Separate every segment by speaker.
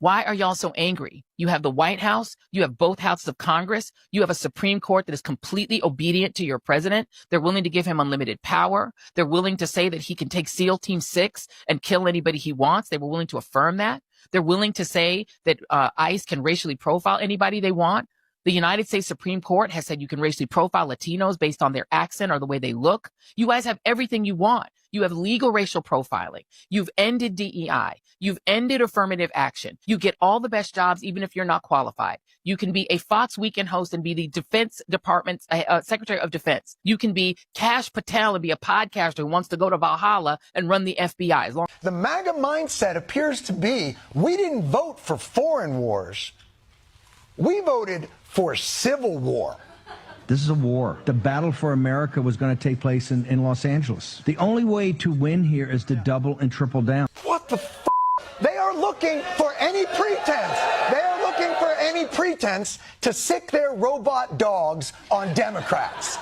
Speaker 1: Why are y'all so angry? You have the White House, you have both houses of Congress, you have a Supreme Court that is completely obedient to your president. They're willing to give him unlimited power. They're willing to say that he can take SEAL Team 6 and kill anybody he wants. They were willing to affirm that. They're willing to say that ICE can racially profile anybody they want. The United States Supreme Court has said you can racially profile Latinos based on their accent or the way they look. You guys have everything you want. You have legal racial profiling. You've ended DEI. You've ended affirmative action. You get all the best jobs, even if you're not qualified. You can be a Fox Weekend host and be the Defense Department's Secretary of Defense. You can be Kash Patel and be a podcaster who wants to go to Valhalla and run the FBI.
Speaker 2: The MAGA mindset appears to be, we didn't vote for foreign wars. We voted for civil war.
Speaker 3: This is a war. The battle for America was going to take place in Los Angeles. The only way to win here is to double and triple down.
Speaker 2: What the f***? They are looking for any pretense. They are looking for any pretense to sick their robot dogs on Democrats.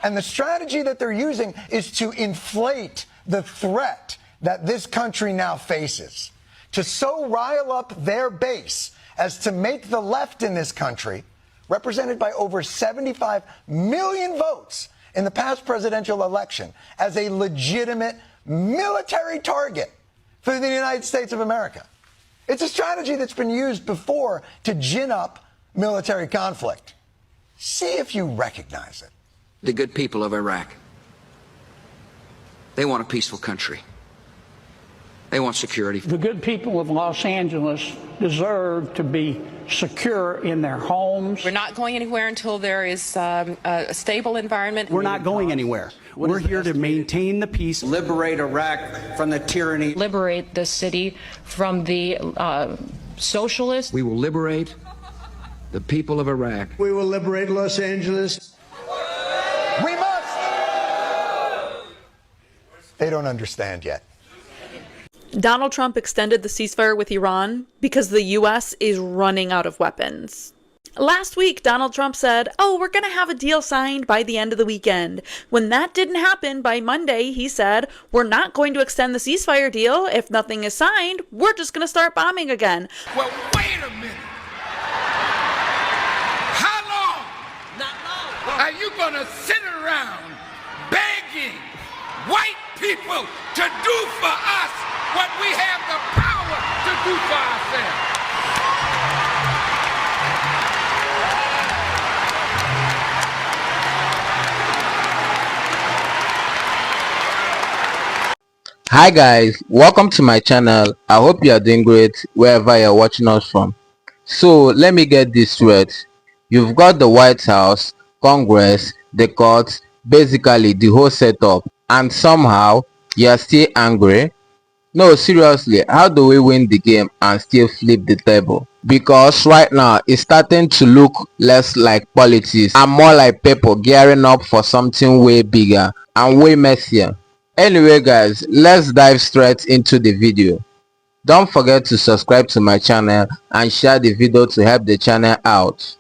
Speaker 2: And the strategy that they're using is to inflate the threat that this country now faces, to so rile up their base as to make the left in this country, represented by over 75 million votes in the past presidential election, as a legitimate military target for the United States of America. It's a strategy that's been used before to gin up military conflict. See if you recognize it.
Speaker 4: The good people of Iraq, they want a peaceful country. They want security.
Speaker 5: The good people of Los Angeles deserve to be secure in their homes.
Speaker 6: We're not going anywhere until there is a stable environment.
Speaker 7: We're not going anywhere. We're here to maintain the peace.
Speaker 4: Liberate Iraq from the tyranny.
Speaker 8: Liberate the city from the socialists.
Speaker 4: We will liberate the people of Iraq.
Speaker 9: We will liberate Los Angeles.
Speaker 2: We must! They don't understand yet.
Speaker 10: Donald Trump extended the ceasefire with Iran because the U.S. is running out of weapons. Last week, Donald Trump said, oh, we're going to have a deal signed by the end of the weekend. When that didn't happen, by Monday, he said, we're not going to extend the ceasefire deal. If nothing is signed, we're just going to start bombing again.
Speaker 11: Well, wait a minute. How long? Not long. Are you going to sit around begging white people to do for us what we have the power to do for ourselves?
Speaker 12: Hi guys, welcome to my channel. I hope you are doing great wherever you're watching us from. So let me get this straight. You've got the White House, Congress, the courts, basically the whole setup, and somehow you're still angry. No, seriously, how do we win the game and still flip the table? Because right now it's starting to look less like politics and more like people gearing up for something way bigger and way messier. Anyway guys, let's dive straight into the video. Don't forget to subscribe to my channel and share the video to help the channel out.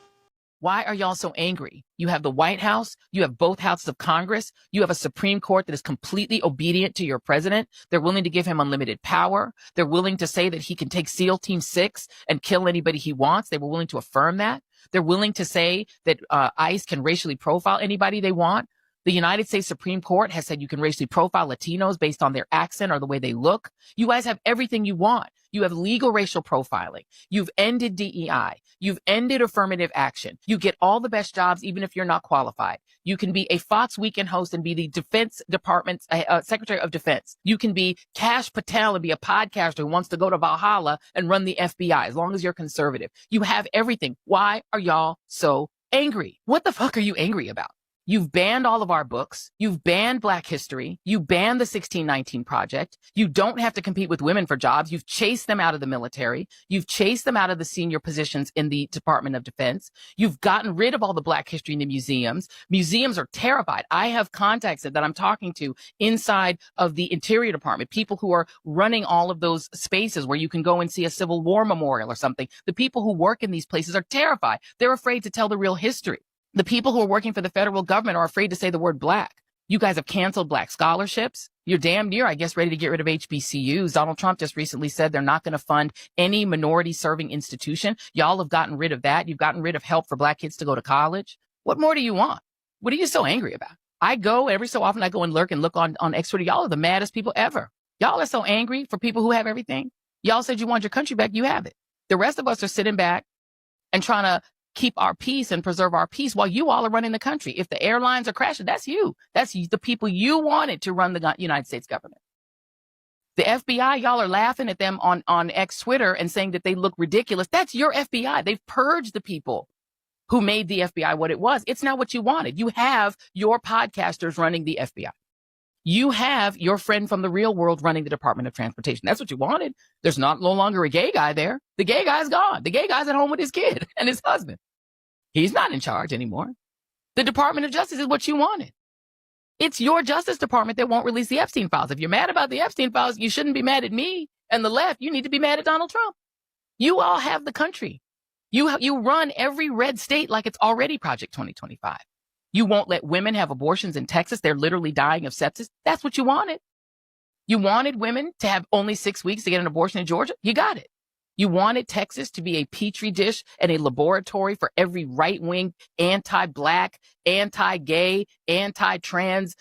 Speaker 1: Why are y'all so angry? You have the White House, you have both houses of Congress, you have a Supreme Court that is completely obedient to your president. They're willing to give him unlimited power. They're willing to say that he can take SEAL Team 6 and kill anybody he wants. They were willing to affirm that. They're willing to say that ICE can racially profile anybody they want. The United States Supreme Court has said you can racially profile Latinos based on their accent or the way they look. You guys have everything you want. You have legal racial profiling. You've ended DEI. You've ended affirmative action. You get all the best jobs, even if you're not qualified. You can be a Fox Weekend host and be the Defense Department's Secretary of Defense. You can be Kash Patel and be a podcaster who wants to go to Valhalla and run the FBI, as long as you're conservative. You have everything. Why are y'all so angry? What the fuck are you angry about? You've banned all of our books. You've banned Black history. You banned the 1619 Project. You don't have to compete with women for jobs. You've chased them out of the military. You've chased them out of the senior positions in the Department of Defense. You've gotten rid of all the Black history in the museums. Museums are terrified. I have contacts that I'm talking to inside of the Interior Department, people who are running all of those spaces where you can go and see a Civil War memorial or something. The people who work in these places are terrified. They're afraid to tell the real history. The people who are working for the federal government are afraid to say the word Black. You guys have canceled Black scholarships. You're damn near, I guess, ready to get rid of HBCUs. Donald Trump just recently said they're not going to fund any minority serving institution. Y'all have gotten rid of that. You've gotten rid of help for black kids to go to college. What more do you want? What are you so angry about? I go every so often, I go and look on X Twitter. Y'all are the maddest people ever. Y'all are so angry for people who have everything. Y'all said you want your country back. You have it. The rest of us are sitting back and trying to keep our peace and preserve our peace while you all are running the country. If the airlines are crashing, that's you. That's the people you wanted to run the United States government. The FBI, y'all are laughing at them on X Twitter and saying that they look ridiculous. That's your FBI. They've purged the people who made the FBI what it was. It's not what you wanted. You have your podcasters running the FBI. You have your friend from the real world running the Department of Transportation. That's what you wanted. There's no longer a gay guy there. The gay guy's gone. The gay guy's at home with his kid and his husband. He's not in charge anymore. The Department of Justice is what you wanted. It's your Justice Department that won't release the Epstein files. If you're mad about the Epstein files, you shouldn't be mad at me and the left. You need to be mad at Donald Trump. You all have the country. You run every red state like it's already Project 2025. You won't let women have abortions in Texas. They're literally dying of sepsis. That's what you wanted. You wanted women to have only 6 weeks to get an abortion in Georgia. You got it. You wanted Texas to be a petri dish and a laboratory for every right-wing, anti-black, anti-gay, anti-trans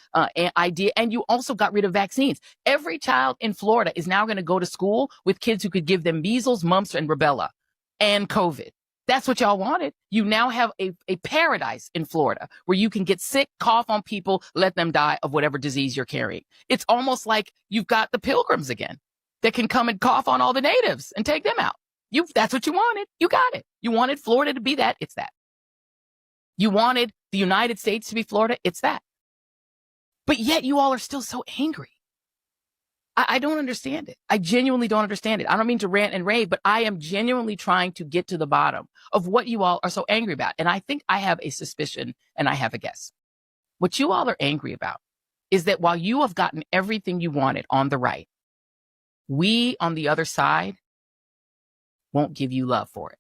Speaker 1: idea. And you also got rid of vaccines. Every child in Florida is now going to go to school with kids who could give them measles, mumps, and rubella and COVID. That's what y'all wanted. You now have a paradise in Florida where you can get sick, cough on people, let them die of whatever disease you're carrying. It's almost like you've got the pilgrims again that can come and cough on all the natives and take them out. That's what you wanted. You got it. You wanted Florida to be that. It's that. You wanted the United States to be Florida. It's that. But yet you all are still so angry. I don't understand it. I genuinely don't understand it. I don't mean to rant and rave, but I am genuinely trying to get to the bottom of what you all are so angry about. And I think I have a suspicion and I have a guess. What you all are angry about is that while you have gotten everything you wanted on the right, we on the other side won't give you love for it.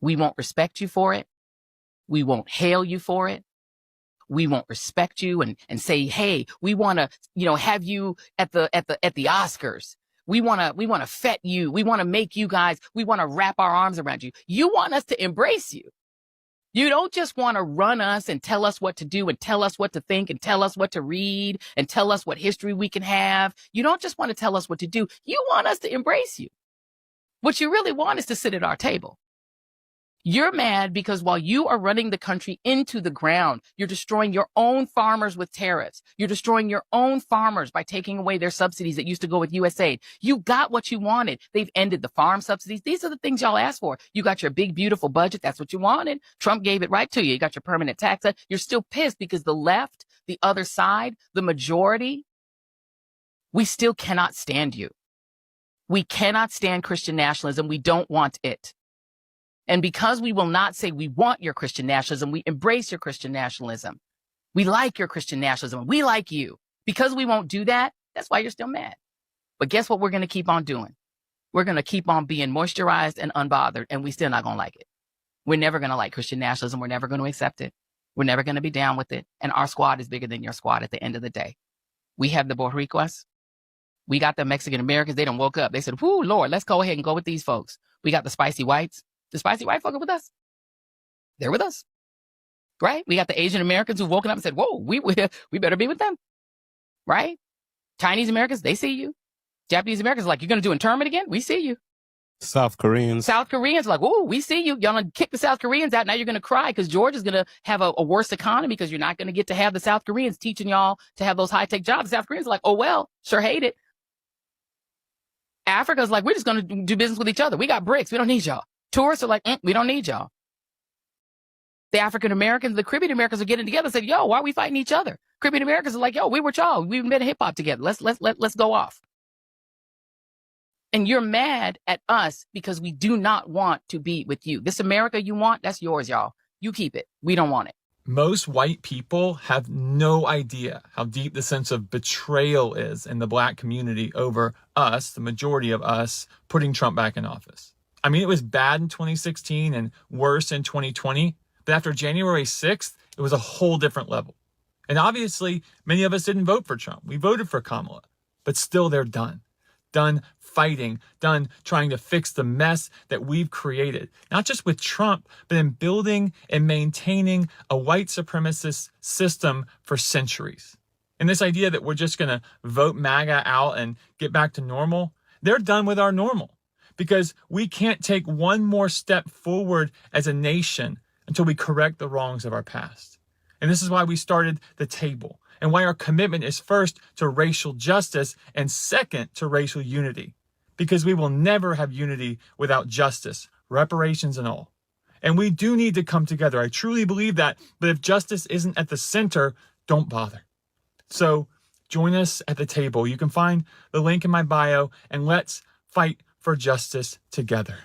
Speaker 1: We won't respect you for it. We won't hail you for it. We won't respect you and say, hey, we want to, have you at the Oscars. We want to fet you. We want to make you guys, we want to wrap our arms around you. You want us to embrace you. You don't just want to run us and tell us what to do and tell us what to think and tell us what to read and tell us what history we can have. You don't just want to tell us what to do. You want us to embrace you. What you really want is to sit at our table. You're mad because while you are running the country into the ground, you're destroying your own farmers with tariffs. You're destroying your own farmers by taking away their subsidies that used to go with USAID. You got what you wanted. They've ended the farm subsidies. These are the things y'all asked for. You got your big, beautiful budget. That's what you wanted. Trump gave it right to you. You got your permanent tax cut. You're still pissed because the left, the other side, the majority, we still cannot stand you. We cannot stand Christian nationalism. We don't want it. And because we will not say we want your Christian nationalism, we embrace your Christian nationalism. We like your Christian nationalism. We like you. Because we won't do that, that's why you're still mad. But guess what we're going to keep on doing? We're going to keep on being moisturized and unbothered, and we still not going to like it. We're never going to like Christian nationalism. We're never going to accept it. We're never going to be down with it. And our squad is bigger than your squad at the end of the day. We have the Boricuas. We got the Mexican Americans. They done woke up. They said, whoo, Lord, let's go ahead and go with these folks. We got the spicy whites. The spicy white folk are with us. They're with us, right? We got the Asian Americans who've woken up and said, whoa, we better be with them, right? Chinese Americans, they see you. Japanese Americans are like, you're going to do internment again? We see you.
Speaker 13: South Koreans are like, whoa, we see you. Y'all gonna kick the South Koreans out. Now you're going to cry because Georgia's going to have a worse economy because you're not going to get to have the South Koreans teaching y'all to have those high-tech jobs. The South Koreans are like, oh, well, sure hate it. Africa's like, we're just going to do business with each other. We got BRICS. We don't need y'all. Tourists are like, we don't need y'all. The African Americans, the Caribbean Americans are getting together and said, yo, why are we fighting each other? Caribbean Americans are like, yo, we were y'all. We've been hip hop together. Let's go off. And you're mad at us because we do not want to be with you. This America you want, that's yours, y'all. You keep it. We don't want it.
Speaker 14: Most white people have no idea how deep the sense of betrayal is in the black community over us, the majority of us, putting Trump back in office. I mean, it was bad in 2016 and worse in 2020. But after January 6th, it was a whole different level. And obviously, many of us didn't vote for Trump. We voted for Kamala. But still, they're done. Done fighting. Done trying to fix the mess that we've created. Not just with Trump, but in building and maintaining a white supremacist system for centuries. And this idea that we're just going to vote MAGA out and get back to normal, they're done with our normal. Because we can't take one more step forward as a nation until we correct the wrongs of our past. And this is why we started the table, and why our commitment is first to racial justice and second to racial unity. Because we will never have unity without justice, reparations and all. And we do need to come together. I truly believe that. But if justice isn't at the center, don't bother. So join us at the table. You can find the link in my bio, and let's fight for justice together.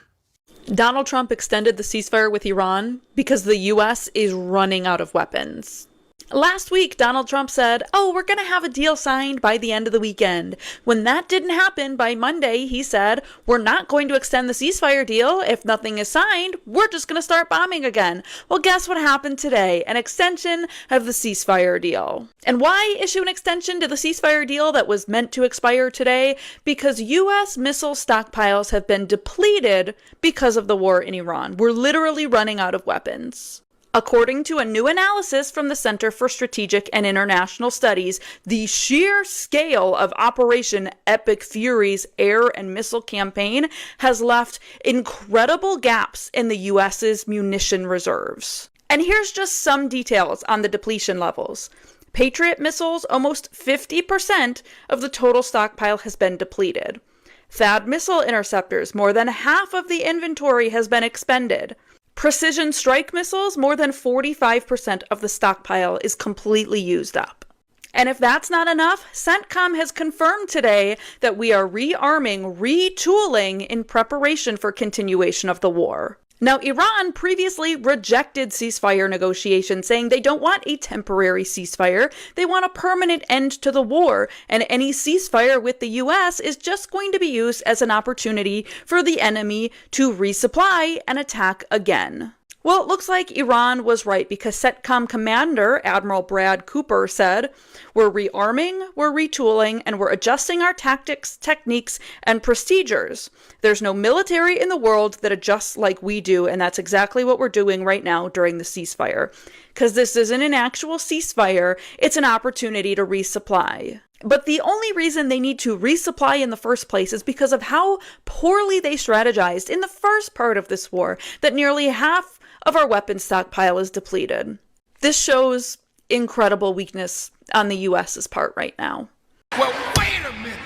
Speaker 10: Donald Trump extended the ceasefire with Iran because the U.S. is running out of weapons. Last week, Donald Trump said, we're going to have a deal signed by the end of the weekend. When that didn't happen, by Monday, he said, we're not going to extend the ceasefire deal. If nothing is signed, we're just going to start bombing again. Well, guess what happened today? An extension of the ceasefire deal. And why issue an extension to the ceasefire deal that was meant to expire today? Because U.S. missile stockpiles have been depleted because of the war in Iran. We're literally running out of weapons. According to a new analysis from the Center for Strategic and International Studies, the sheer scale of Operation Epic Fury's air and missile campaign has left incredible gaps in the U.S.'s munition reserves. And here's just some details on the depletion levels. Patriot missiles, almost 50% of the total stockpile has been depleted. THAAD missile interceptors, more than half of the inventory has been expended. Precision strike missiles, more than 45% of the stockpile is completely used up. And if that's not enough, CENTCOM has confirmed today that we are rearming, retooling in preparation for continuation of the war. Now, Iran previously rejected ceasefire negotiations, saying they don't want a temporary ceasefire, they want a permanent end to the war, and any ceasefire with the U.S. is just going to be used as an opportunity for the enemy to resupply and attack again. Well, it looks like Iran was right, because CENTCOM Commander Admiral Brad Cooper said, we're rearming, we're retooling, and we're adjusting our tactics, techniques, and procedures. There's no military in the world that adjusts like we do, and that's exactly what we're doing right now during the ceasefire. Because this isn't an actual ceasefire, it's an opportunity to resupply. But the only reason they need to resupply in the first place is because of how poorly they strategized in the first part of this war, that nearly half of our weapons stockpile is depleted. This shows incredible weakness on the U.S.'s part right now.
Speaker 11: Well, wait a minute.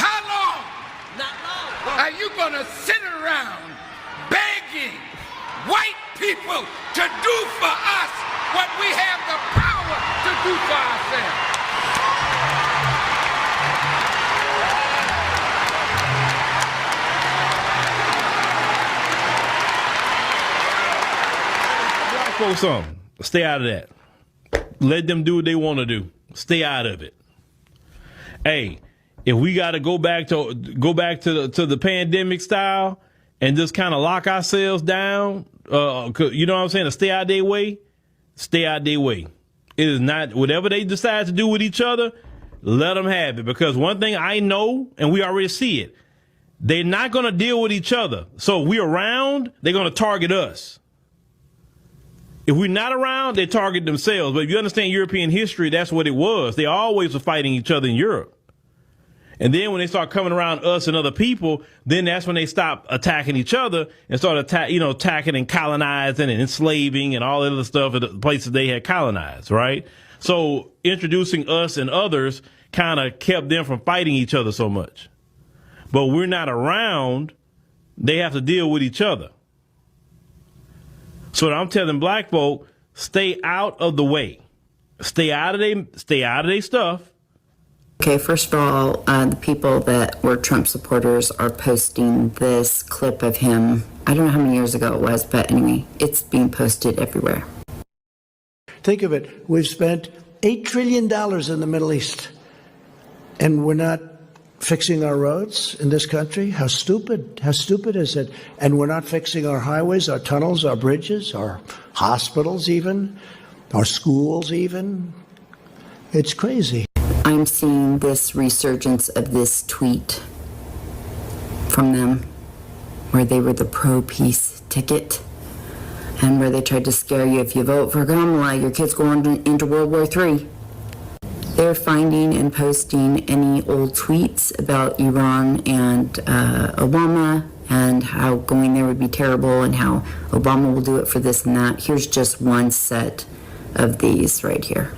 Speaker 11: How long? Not long. Are you going to sit around begging white people to do for us what we have the power to do for ourselves?
Speaker 15: Folks on, stay out of that. Let them do what they want to do. Stay out of it. Hey, if we got to go back to the pandemic style and just kind of lock ourselves down, you know what I'm saying, to stay out their way, stay out their way. It is not, whatever they decide to do with each other, let them have it. Because one thing I know, and we already see it, they're not going to deal with each other. So if we're around, they're going to target us. If we're not around, they target themselves. But if you understand European history, that's what it was. They always were fighting each other in Europe. And then when they start coming around us and other people, then that's when they stop attacking each other and start attacking and colonizing and enslaving and all that other stuff at the places they had colonized, right? So introducing us and others kind of kept them from fighting each other so much. But we're not around, they have to deal with each other. So I'm telling black folk, stay out of the way. Stay out of their stuff.
Speaker 16: Okay, first of all, the people that were Trump supporters are posting this clip of him. I don't know how many years ago it was, but anyway, it's being posted everywhere.
Speaker 9: Think of it. We've spent $8 trillion in the Middle East, and we're not fixing our roads in this country. How stupid is it? And we're not fixing our highways, our tunnels, our bridges, our hospitals even. our schools even. It's crazy.
Speaker 16: I'm seeing this resurgence of this tweet from them where they were the pro-peace ticket and where they tried to scare you, if you vote for Kamala, your kid's going into World War III. They're finding and posting any old tweets about Iran and Obama and how going there would be terrible and how Obama will do it for this and that. Here's just one set of these right here.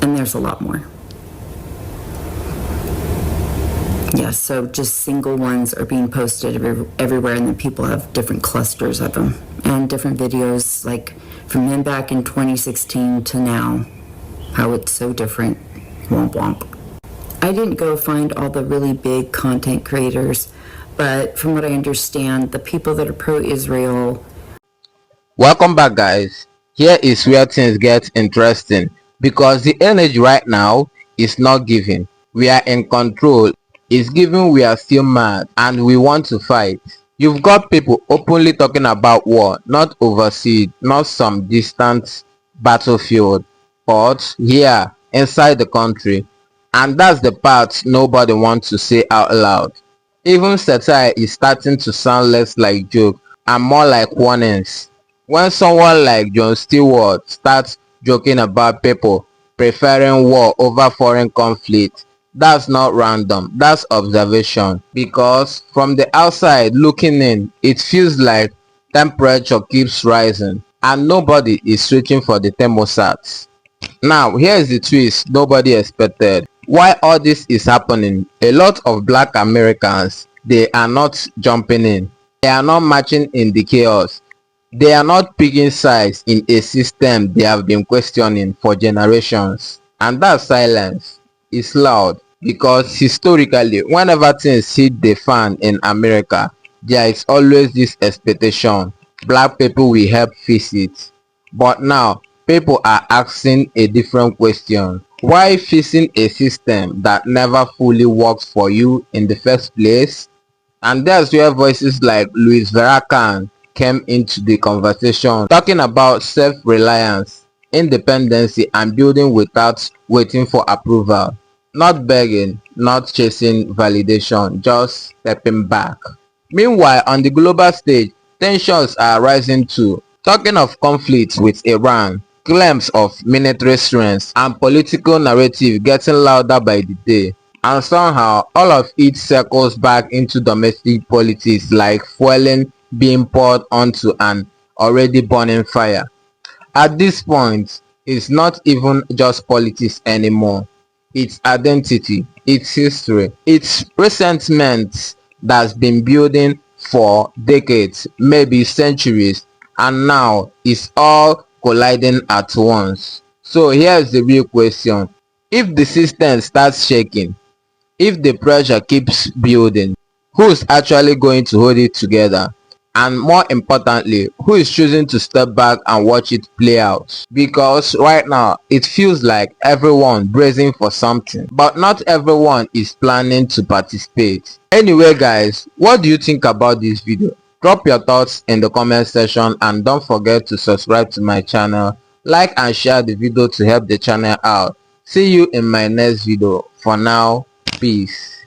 Speaker 16: And there's a lot more. Yeah, so just single ones are being posted everywhere, and then people have different clusters of them and different videos, like from him back in 2016 to now, how it's so different. Womp womp. I didn't go find all the really big content creators, but from what I understand, the people that are pro-Israel.
Speaker 12: Welcome back, guys. Here is where things get interesting, because the energy right now is not giving. We are in control. It's given we are still mad and we want to fight. You've got people openly talking about war, not overseas, not some distant battlefield, but here inside the country. And that's the part nobody wants to say out loud. Even satire is starting to sound less like joke and more like warnings. When someone like Jon Stewart starts joking about people preferring war over foreign conflict, that's not random, that's observation. Because from the outside looking in, it feels like temperature keeps rising and nobody is switching for the thermostats. Now here is the twist nobody expected. Why all this is happening, a lot of black Americans, they are not jumping in. They are not marching in the chaos. They are not picking sides in a system they have been questioning for generations. And that silence is loud, because historically, whenever things hit the fan in America, there is always this expectation black people will help fix it. But now people are asking a different question. Why fixing a system that never fully works for you in the first place? And that's where voices like Louis Farrakhan came into the conversation, talking about self-reliance, independency, and building without waiting for approval. Not begging, not chasing validation, just stepping back. Meanwhile, on the global stage, tensions are rising too. Talking of conflicts with Iran, claims of military strength, and political narrative getting louder by the day. And somehow, all of it circles back into domestic politics like fueling being poured onto an already burning fire. At this point, it's not even just politics anymore. It's identity, it's history, it's resentment that's been building for decades, maybe centuries, and now it's all colliding at once. So here's the real question. If the system starts shaking, if the pressure keeps building, who's actually going to hold it together? And more importantly, who is choosing to step back and watch it play out? Because right now, it feels like everyone bracing for something, but not everyone is planning to participate. Anyway guys, what do you think about this video? Drop your thoughts in the comment section, and don't forget to subscribe to my channel, like and share the video to help the channel out. See you in my next video. For now, peace.